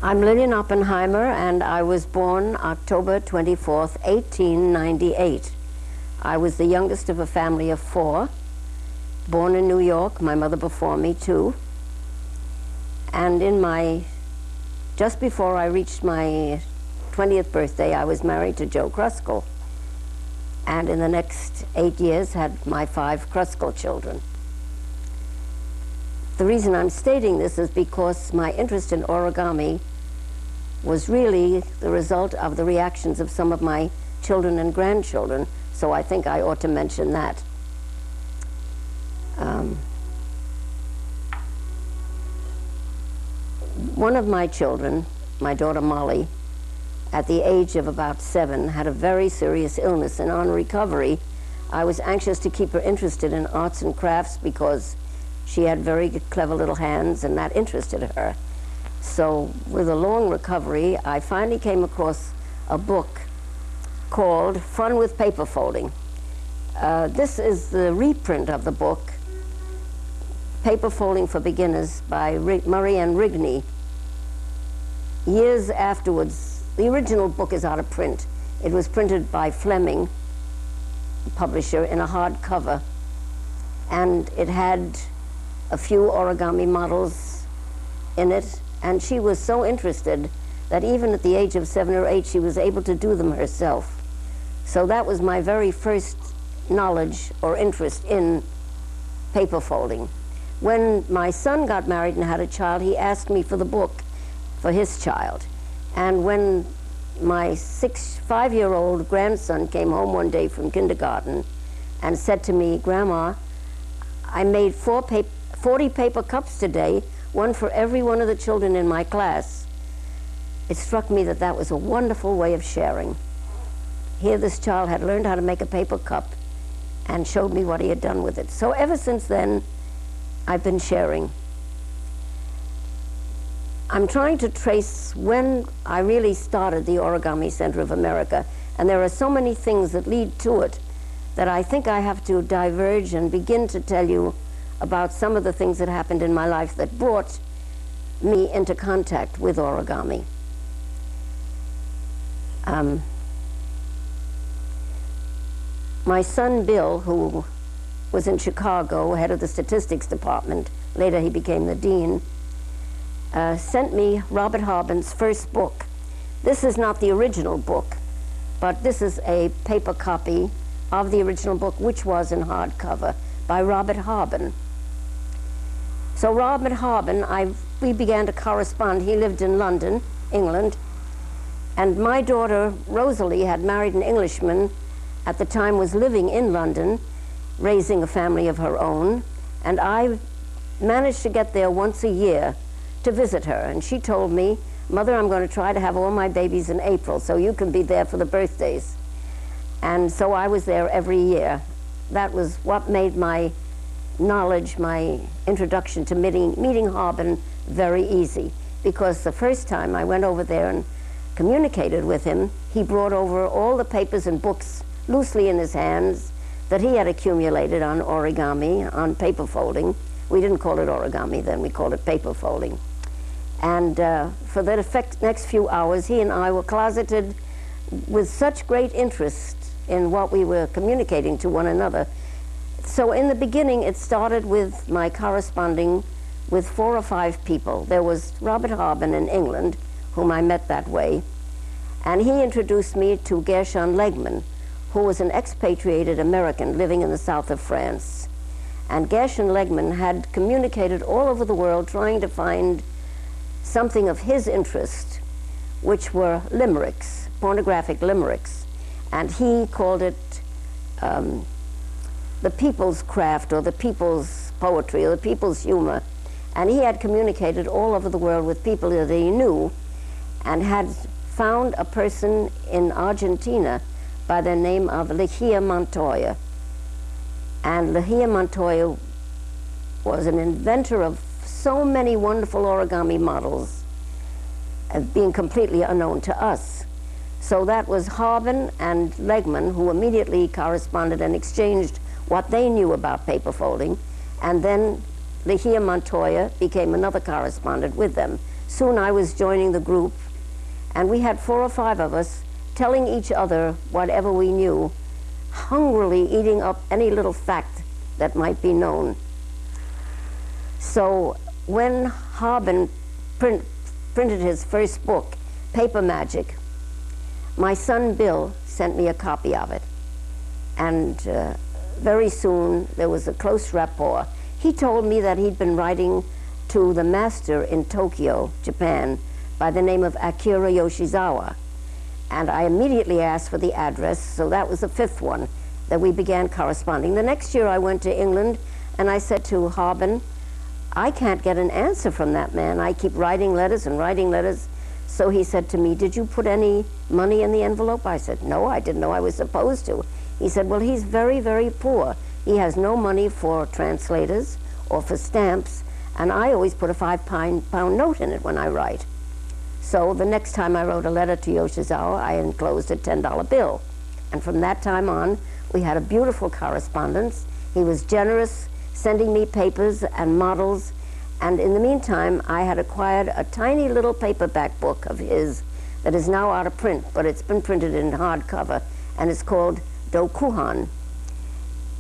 I'm Lillian Oppenheimer, and I was born October 24th, 1898. I was the youngest of a family of 4, born in New York, my mother before me too. And just before I reached my 20th birthday, I was married to Joe Kruskal. And in the next 8 years, had my 5 Kruskal children. The reason I'm stating this is because my interest in origami was really the result of the reactions of some of my children and grandchildren, so I think I ought to mention that. One of my children, my daughter Molly, at the age of about 7, had a very serious illness, and on recovery, I was anxious to keep her interested in arts and crafts because she had very clever little hands, and that interested her. So with a long recovery, I finally came across a book called Fun with Paper Folding. This is the reprint of the book, Paper Folding for Beginners by Murray and Rigney. Years afterwards, the original book is out of print. It was printed by Fleming, the publisher, in a hardcover, and it had a few origami models in it, and she was so interested that even at the age of 7 or 8, she was able to do them herself. So that was my very first knowledge or interest in paper folding. When my son got married and had a child, he asked me for the book for his child. And when my 5-year-old grandson came home one day from kindergarten and said to me, "Grandma, I made 40 paper cups today, one for every one of the children in my class," it struck me that that was a wonderful way of sharing. Here this child had learned how to make a paper cup and showed me what he had done with it. So ever since then, I've been sharing. I'm trying to trace when I really started the Origami Center of America, and there are so many things that lead to it that I think I have to diverge and begin to tell you about some of the things that happened in my life that brought me into contact with origami. My son Bill, who was in Chicago, head of the statistics department, later he became the dean, sent me Robert Harbin's first book. This is not the original book, but this is a paper copy of the original book, which was in hardcover, by Robert Harbin. So Robert Harbin, we began to correspond. He lived in London, England, and my daughter Rosalie had married an Englishman, at the time was living in London, raising a family of her own, and I managed to get there once a year to visit her, and she told me, "Mother, I'm going to try to have all my babies in April, so you can be there for the birthdays." And so I was there every year. That was what made my knowledge, my introduction to meeting Harbin very easy, because the first time I went over there and communicated with him, he brought over all the papers and books loosely in his hands that he had accumulated on origami, on paper folding. We didn't call it origami then, we called it paper folding. And for the next few hours, he and I were closeted with such great interest in what we were communicating to one another. So in the beginning, it started with my corresponding with 4 or 5 people. There was Robert Harbin in England, whom I met that way, and he introduced me to Gershon Legman, who was an expatriated American living in the south of France. And Gershon Legman had communicated all over the world trying to find something of his interest, which were limericks, pornographic limericks. And he called it the people's craft, or the people's poetry, or the people's humor. And he had communicated all over the world with people that he knew, and had found a person in Argentina by the name of Lillian Montoya. And Lillian Montoya was an inventor of so many wonderful origami models, being completely unknown to us. So that was Harbin and Legman, who immediately corresponded and exchanged what they knew about paper folding, and then Lillian Montoya became another correspondent with them. soon I was joining the group, and we had 4 or 5 of us telling each other whatever we knew, hungrily eating up any little fact that might be known. So when Harbin printed his first book, Paper Magic, my son Bill sent me a copy of it. And very soon there was a close rapport. He told me that he'd been writing to the master in Tokyo, Japan, by the name of Akira Yoshizawa. And I immediately asked for the address, so that was the 5th one that we began corresponding. The next year I went to England, and I said to Harbin, I can't get an answer from that man. I keep writing letters and writing letters. So he said to me, did you put any money in the envelope? I said, no, I didn't know I was supposed to. He said, well, he's very, very poor. He has no money for translators or for stamps, and I always put a £5 note in it when I write. So the next time I wrote a letter to Yoshizawa, I enclosed a $10 bill. And from that time on, we had a beautiful correspondence. He was generous, sending me papers and models. And in the meantime, I had acquired a tiny little paperback book of his that is now out of print, but it's been printed in hardcover, and it's called Dokuhan.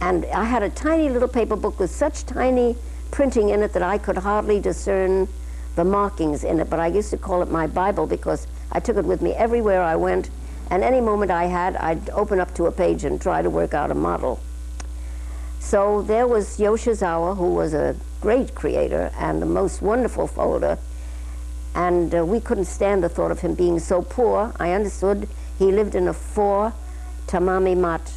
And I had a tiny little paper book with such tiny printing in it that I could hardly discern the markings in it, but I used to call it my Bible because I took it with me everywhere I went, and any moment I had, I'd open up to a page and try to work out a model. So there was Yoshizawa, who was a great creator and the most wonderful folder, and we couldn't stand the thought of him being so poor. I understood he lived in a 4 tamami mat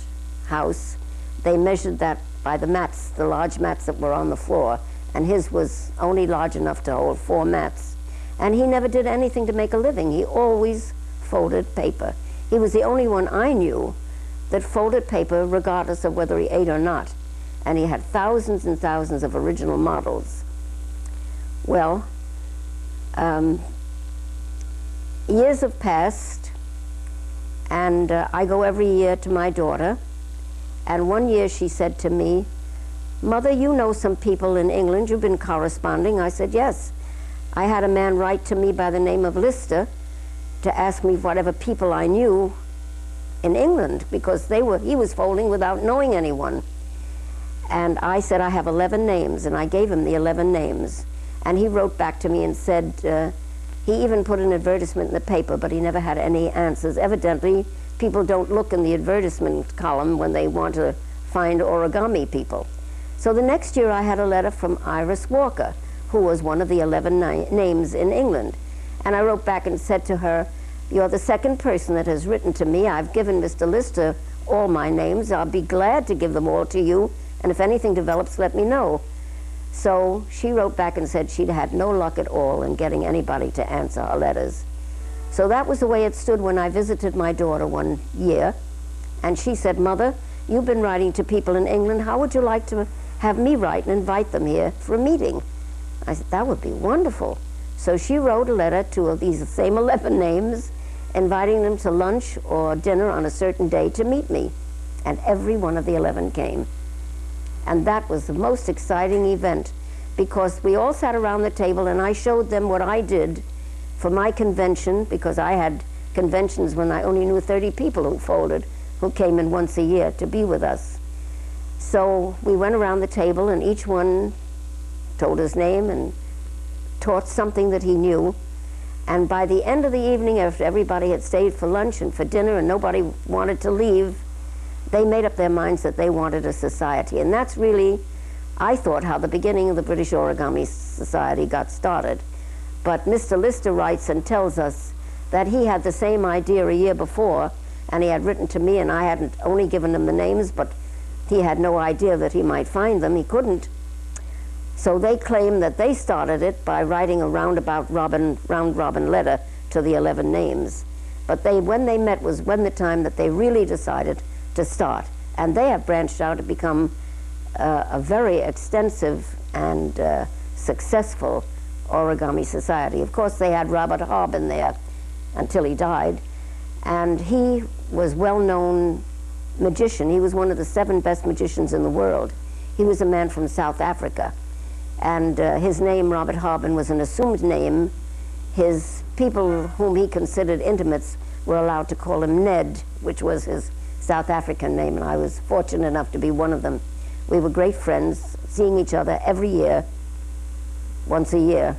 house. They measured that by the mats, the large mats that were on the floor, and his was only large enough to hold 4 mats. And he never did anything to make a living. He always folded paper. He was the only one I knew that folded paper regardless of whether he ate or not. And he had thousands and thousands of original models. Well, years have passed, and I go every year to my daughter. And one year she said to me, Mother, you know some people in England, you've been corresponding. I said, yes. I had a man write to me by the name of Lister to ask me whatever people I knew in England, because he was folding without knowing anyone. And I said, I have 11 names, and I gave him the 11 names. And he wrote back to me and said, he even put an advertisement in the paper, but he never had any answers. Evidently, people don't look in the advertisement column when they want to find origami people. So the next year I had a letter from Iris Walker, who was one of the 11 names in England. And I wrote back and said to her, you're the second person that has written to me. I've given Mr. Lister all my names. I'll be glad to give them all to you, and if anything develops, let me know. So she wrote back and said she'd had no luck at all in getting anybody to answer her letters. So that was the way it stood when I visited my daughter one year, and she said, Mother, you've been writing to people in England. How would you like to have me write and invite them here for a meeting? I said, that would be wonderful. So she wrote a letter to these same 11 names, inviting them to lunch or dinner on a certain day to meet me. And every one of the 11 came. And that was the most exciting event, because we all sat around the table and I showed them what I did for my convention, because I had conventions when I only knew 30 people who folded, who came in once a year to be with us. So we went around the table and each one told his name and taught something that he knew. And by the end of the evening, after everybody had stayed for lunch and for dinner and nobody wanted to leave, they made up their minds that they wanted a society. And that's really, I thought, how the beginning of the British Origami Society got started. But Mr. Lister writes and tells us that he had the same idea a year before, and he had written to me, and I hadn't only given him the names, but he had no idea that he might find them. He couldn't. So they claim that they started it by writing a round robin letter to the 11 names. But when they met was when the time that they really decided to start. And they have branched out to become a very extensive and successful origami society. Of course, they had Robert Harbin there until he died. And he was well-known magician. He was one of the 7 best magicians in the world. He was a man from South Africa. And his name, Robert Harbin, was an assumed name his people whom he considered intimates were allowed to call him Ned, which was his South African name, and I was fortunate enough to be one of them. We were great friends, seeing each other every year, once a year.